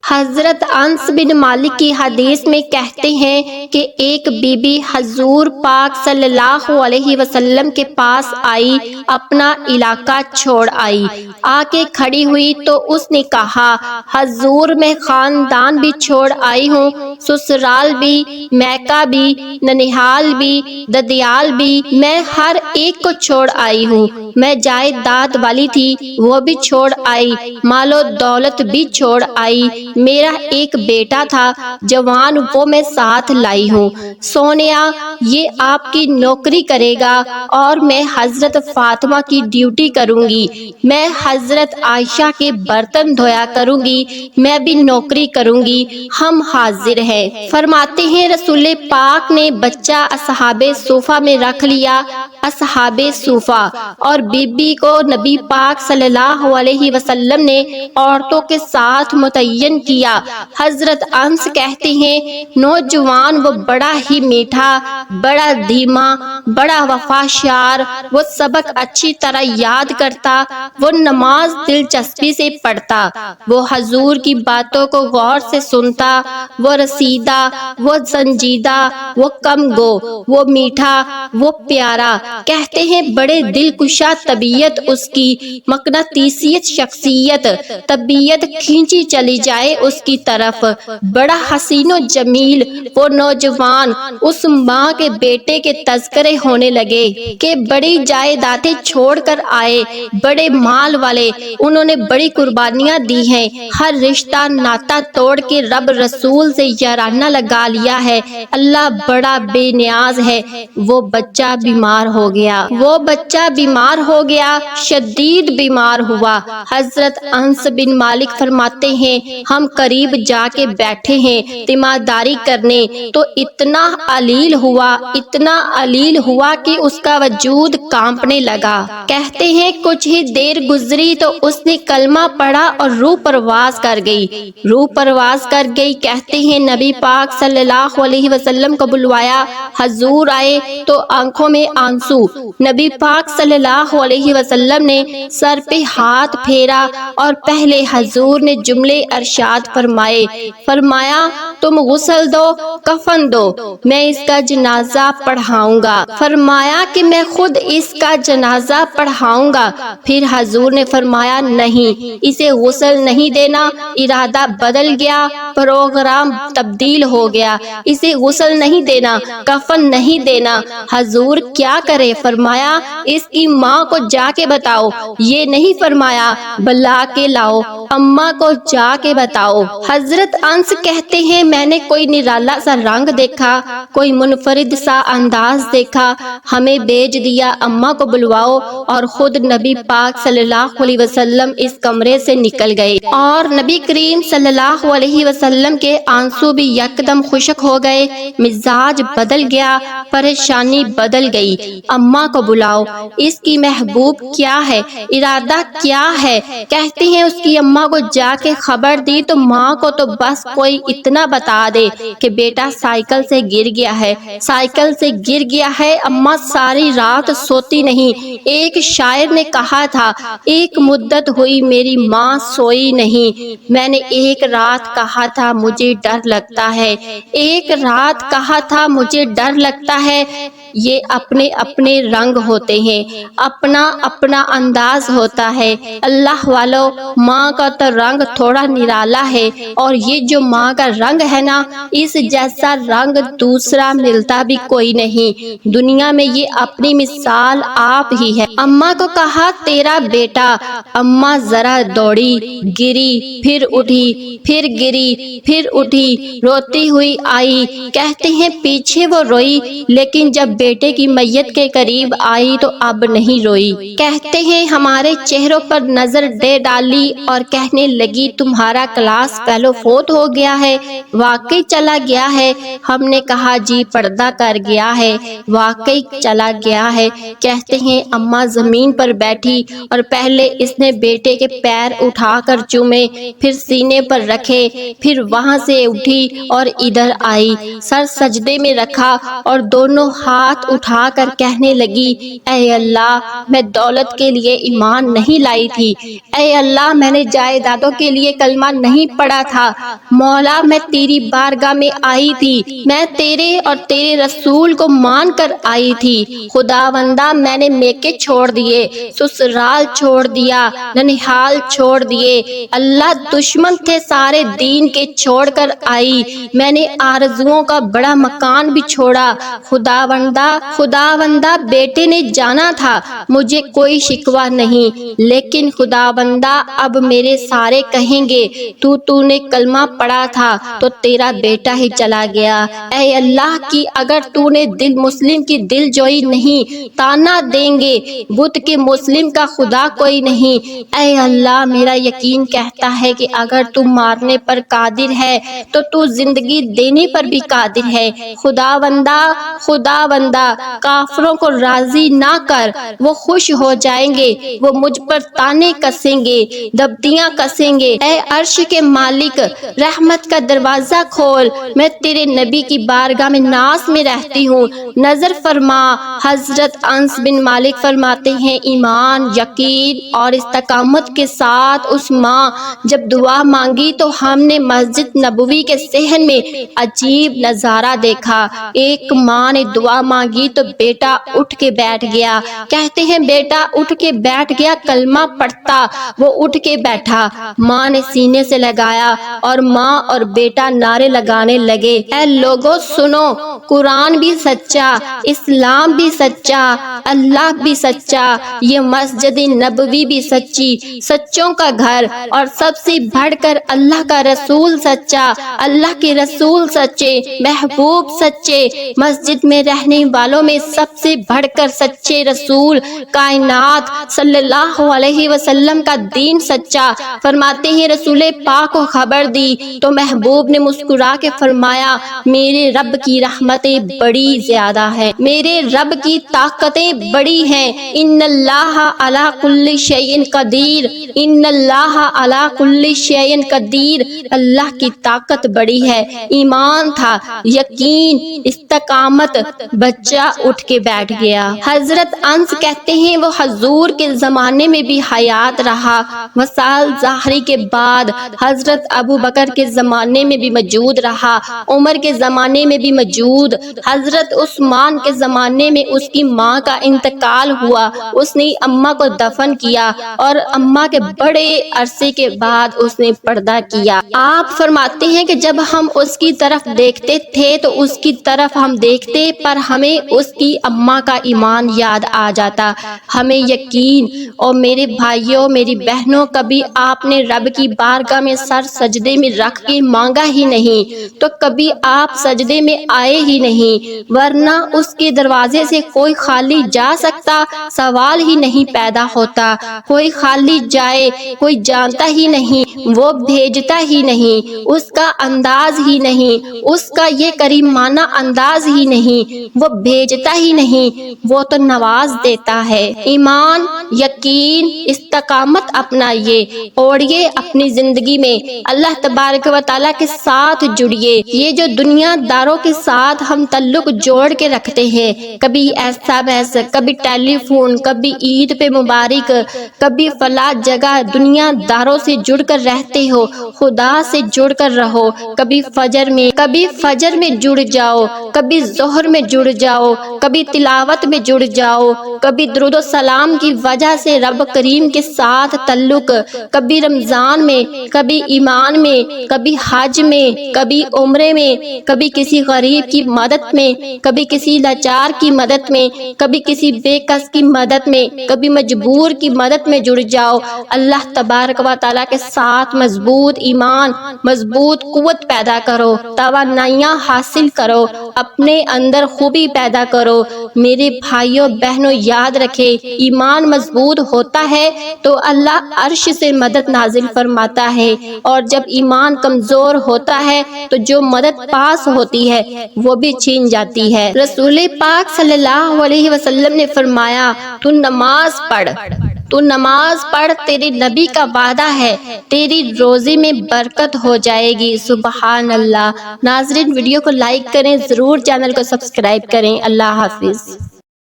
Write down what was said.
حضرت انس بن مالک کی حدیث میں کہتے ہیں کہ ایک بی بی حضور پاک صلی اللہ علیہ وسلم کے پاس آئی، اپنا علاقہ چھوڑ آئی، آ کے کھڑی ہوئی تو اس نے کہا، حضور میں خاندان بھی چھوڑ آئی ہوں، سسرال بھی، میکہ بھی، ننیحال بھی، ددیال بھی، میں ہر ایک کو چھوڑ آئی ہوں، میں جائیداد والی تھی وہ بھی چھوڑ آئی، مال و دولت بھی چھوڑ آئی، میرا ایک بیٹا تھا جوان وہ میں ساتھ لائی ہوں، سونیا یہ آپ کی نوکری کرے گا اور میں حضرت فاطمہ کی ڈیوٹی کروں گی، میں حضرت عائشہ کے برتن دھویا کروں گی، میں بھی نوکری کروں گی، ہم حاضر ہیں۔ فرماتے ہیں رسول پاک نے بچہ اصحاب صوفہ میں رکھ لیا، اصحاب صوفہ، اور بی بی کو نبی پاک صلی اللہ علیہ وسلم نے عورتوں کے ساتھ متعین کیا۔ حضرت انس کہتے ہیں نوجوان وہ بڑا ہی میٹھا، بڑا دھیما، بڑا وفاشار، وہ سبق اچھی طرح یاد کرتا، وہ نماز دلچسپی سے پڑھتا، وہ حضور کی باتوں کو غور سے سنتا، وہ رسیدہ، وہ سنجیدہ، وہ کم گو، وہ میٹھا، وہ پیارا۔ کہتے ہیں بڑے دل کشا طبیعت اس کی، مقناطیسیت شخصیت، طبیعت کھینچی چلی جائے اس کی طرف، بڑا حسین و جمیل وہ نوجوان۔ اس ماں کے بیٹے کے تذکرے ہونے لگے کہ بڑی جائیدادیں چھوڑ کر آئے، بڑے مال والے، انہوں نے بڑی قربانیاں دی ہیں، ہر رشتہ ناتا توڑ کے رب رسول سے یارانہ لگا لیا ہے، اللہ بڑا بے نیاز ہے۔ وہ بچہ بیمار ہو گیا، وہ بچہ بیمار ہو گیا، شدید بیمار ہوا۔ حضرت انس بن مالک فرماتے ہیں ہم قریب جا کے بیٹھے ہیں تیمارداری کرنے، تو اتنا علیل ہوا، اتنا علیل ہوا کہ اس کا وجود کانپنے لگا۔ کہتے ہیں کچھ ہی دیر گزری تو اس نے کلمہ پڑھا اور روح پرواز کر گئی، روح پرواز کر گئی۔ کہتے ہیں نبی پاک صلی اللہ علیہ وسلم کو بلوایا، حضور آئے تو آنکھوں میں آنسو، نبی پاک صلی اللہ علیہ وسلم نے سر پہ ہاتھ پھیرا اور پہلے حضور نے جملے ارشاد فرمائے، فرمایا تم غسل دو، کفن دو، میں اس کا جنازہ پڑھاؤں گا، فرمایا کہ میں خود اس کا جنازہ پڑھاؤں گا۔ پھر حضور نے فرمایا نہیں، اسے غسل نہیں دینا، ارادہ بدل گیا، پروگرام تبدیل ہو گیا، اسے غسل نہیں دینا، کفن نہیں دینا۔ حضور کیا کرے؟ فرمایا اس کی ماں کو جا کے بتاؤ، یہ نہیں فرمایا بلا کے لاؤ، اماں کو جا کے بتاؤ۔ حضرت انس کہتے ہیں میں نے کوئی نرالا سا رنگ دیکھا، کوئی منفرد سا انداز دیکھا، ہمیں بھیج دیا اماں کو بلواؤ، اور خود نبی پاک صلی اللہ علیہ وسلم اس کمرے سے نکل گئے، اور نبی کریم صلی اللہ علیہ وسلم کے آنسو بھی یکدم خشک ہو گئے، مزاج بدل گیا، پریشانی بدل گئی۔ اماں کو بلاؤ، اس کی محبوب کیا ہے، ارادہ کیا ہے؟ کہتے ہیں اس کی اماں کو جا کے خبر دی تو ماں کو تو بس کوئی اتنا بتا دے کہ بیٹا سائیکل سے گر گیا ہے، سائیکل سے گر گیا ہے۔ اماں ساری رات سوتی نہیں۔ ایک شاعر نے کہا تھا ایک مدت ہوئی میری ماں سوئی نہیں، میں نے ایک رات کہا تھا مجھے ڈر لگتا ہے، ایک رات کہا تھا مجھے ڈر لگتا ہے۔ یہ اپنے اپنے رنگ ہوتے ہیں، اپنا اپنا انداز ہوتا ہے۔ اللہ والو، ماں کا تو رنگ تھوڑا نرالا ہے، اور یہ جو ماں کا رنگ ہے نا، اس جیسا رنگ دوسرا ملتا بھی کوئی نہیں دنیا میں، یہ اپنی مثال آپ ہی ہے۔ اماں کو کہا تیرا بیٹا، اماں ذرا دوڑی، گری، پھر اٹھی، پھر گری، پھر اٹھی، روتی ہوئی آئی۔ کہتے ہیں پیچھے وہ روئی، لیکن جب بیٹے کی میت کے قریب آئی تو اب نہیں روئی۔ کہتے ہیں ہمارے چہروں پر نظر دے ڈالی اور کہنے لگی تمہارا کلاس فیلو فوت ہو گیا ہے، واقعی چلا گیا ہے؟ ہم نے کہا جی پردہ کر گیا ہے، واقعی چلا گیا ہے۔ کہتے ہیں اماں زمین پر بیٹھی اور پہلے اس نے بیٹے کے پیر اٹھا کر چومے، پھر سینے پر رکھے، پھر وہاں سے اٹھی اور ادھر آئی، سر سجدے میں رکھا اور دونوں ہاتھ ہاتھ اٹھا کر کہنے لگی، اے اللہ میں دولت کے لیے ایمان نہیں لائی تھی، اے اللہ میں نے جائیدادوں کے لیے کلمہ نہیں پڑھا تھا، مولا میں تیری بارگاہ میں آئی تھی، میں تیرے اور تیرے رسول کو مان کر آئی تھی، خداوندہ میں نے میکے چھوڑ دیے، سسرال چھوڑ دیا، ننیحال چھوڑ دیے، اللہ دشمن تھے سارے دین کے چھوڑ کر آئی، میں نے آرزوؤں کا بڑا مکان بھی چھوڑا، خداوندہ بیٹے نے جانا تھا، مجھے کوئی شکوہ نہیں، لیکن خداوندہ اب میرے سارے کہیں گے تو نے کلمہ پڑھا تھا تو تیرا بیٹا ہی چلا گیا، اے اللہ کی اگر تو نے دل مسلم کی دل جوئی نہیں، تانا دیں گے بت کے مسلم کا خدا کوئی نہیں، اے اللہ میرا یقین کہتا ہے کہ اگر تو مارنے پر قادر ہے تو زندگی دینے پر بھی قادر ہے، خداوندہ کافروں کو راضی نہ کر، وہ خوش ہو جائیں گے، وہ مجھ پر تانے کسیں گے، دبتیاں کسیں گے، اے عرش کے مالک رحمت کا دروازہ کھول، میں تیرے نبی کی بارگاہ میں ناز میں رہتی ہوں، نظر فرما۔ حضرت انس بن مالک فرماتے ہیں ایمان، یقین اور استقامت کے ساتھ اس ماں جب دعا مانگی تو ہم نے مسجد نبوی کے صحن میں عجیب نظارہ دیکھا، ایک ماں نے دعا مانگی تو بیٹا اٹھ کے بیٹھ گیا، کہتے ہیں بیٹا اٹھ کے بیٹھ گیا، کلمہ پڑھتا وہ اٹھ کے بیٹھا، ماں نے سینے سے لگایا اور ماں اور بیٹا نعرے لگانے لگے، اے لوگوں سنو، قرآن بھی سچا، اسلام بھی سچا، اللہ بھی سچا، یہ مسجد نبوی بھی سچی، سچوں کا گھر، اور سب سے بڑھ کر اللہ کا رسول سچا، اللہ کے رسول سچے، محبوب سچے، مسجد میں رہنے والوں میں سب سے بڑھ کر سچے رسول کائنات صلی اللہ علیہ وسلم کا دین سچا۔ فرماتے ہیں رسول پاک کو خبر دی تو محبوب نے مسکرا کے فرمایا میرے رب کی رحمتیں بڑی زیادہ ہیں، میرے رب کی طاقتیں بڑی ہیں، ان اللہ علی کل شیء قدیر، ان اللہ علی کل شیء قدیر، اللہ کی طاقت بڑی ہے، ایمان تھا، یقین، استقامت، بچہ اٹھ کے بیٹھ گیا۔ حضرت انس کہتے ہیں وہ حضور کے زمانے میں بھی حیات رہا، وصال ظاہری کے بعد حضرت ابو بکر کے زمانے میں بھی موجود رہا، عمر کے زمانے میں بھی موجود، حضرت عثمان کے زمانے میں اس کی ماں کا انتقال ہوا، اس نے اماں کو دفن کیا اور اماں کے بڑے عرصے کے بعد اس نے پردہ کیا۔ آپ فرماتے ہیں کہ جب ہم اس کی طرف دیکھتے تھے تو اس کی طرف ہم دیکھتے پر ہمیں اس کی اماں کا ایمان یاد آ جاتا، ہمیں یقین۔ اور میرے بھائیوں میری بہنوں، کبھی آپ نے رب کی بارگاہ میں سر سجدے میں رکھ کے مانگا ہی نہیں تو کبھی آپ سجدے میں آئے ہی نہیں، ورنہ اس کے دروازے سے کوئی خالی جا سکتا سوال ہی نہیں پیدا ہوتا، کوئی خالی جائے کوئی جانتا ہی نہیں، وہ بھیجتا ہی نہیں، اس کا انداز ہی نہیں، اس کا یہ کریمانہ انداز ہی نہیں، وہ بھیجتا ہی نہیں، وہ تو نواز دیتا ہے۔ ایمان، یقین، استقامت اپنائیے، اوڑھیے اپنی زندگی میں، اللہ تبارک و تعالیٰ کے ساتھ جڑیے۔ یہ جو دنیا داروں کے ساتھ ہم تعلق جوڑ کے رکھتے ہیں، کبھی SMS، کبھی ٹیلی فون، کبھی عید پہ مبارک، کبھی فلاں جگہ، دنیا داروں سے جڑ کر رہتے ہو، خدا سے جڑ کر رہو، کبھی فجر میں جڑ جاؤ، کبھی ظہر میں جڑ جاؤ، کبھی تلاوت میں جڑ جاؤ، کبھی درود و سلام کی وجہ سے رب کریم کے ساتھ تعلق، کبھی رمضان میں، کبھی ایمان میں، کبھی حج میں، کبھی عمرے میں، کبھی کسی غریب کی مدد میں، کبھی کسی لاچار کی مدد میں، کبھی کسی بے کس کی مدد میں، کبھی مجبور کی مدد میں جڑ جاؤ، اللہ تبارک و تعالیٰ کے ساتھ مضبوط ایمان، مضبوط قوت پیدا کرو، توانائیاں حاصل کرو، اپنے اندر خوبی پیدا کرو۔ میرے بھائیوں بہنوں یاد رکھے، ایمان مضبوط ہوتا ہے تو اللہ عرش سے مدد نازل فرماتا ہے، اور جب ایمان کمزور ہوتا ہے تو جو مدد پاس ہوتی ہے وہ بھی چھین جاتی ہے۔ رسول پاک صلی اللہ علیہ وسلم نے فرمایا تو نماز پڑھ تو نماز پڑھ، تیرے نبی کا وعدہ ہے تیری روزی میں برکت ہو جائے گی۔ سبحان اللہ۔ ناظرین، ویڈیو کو لائک کریں، ضرور چینل کو سبسکرائب کریں۔ اللہ حافظ۔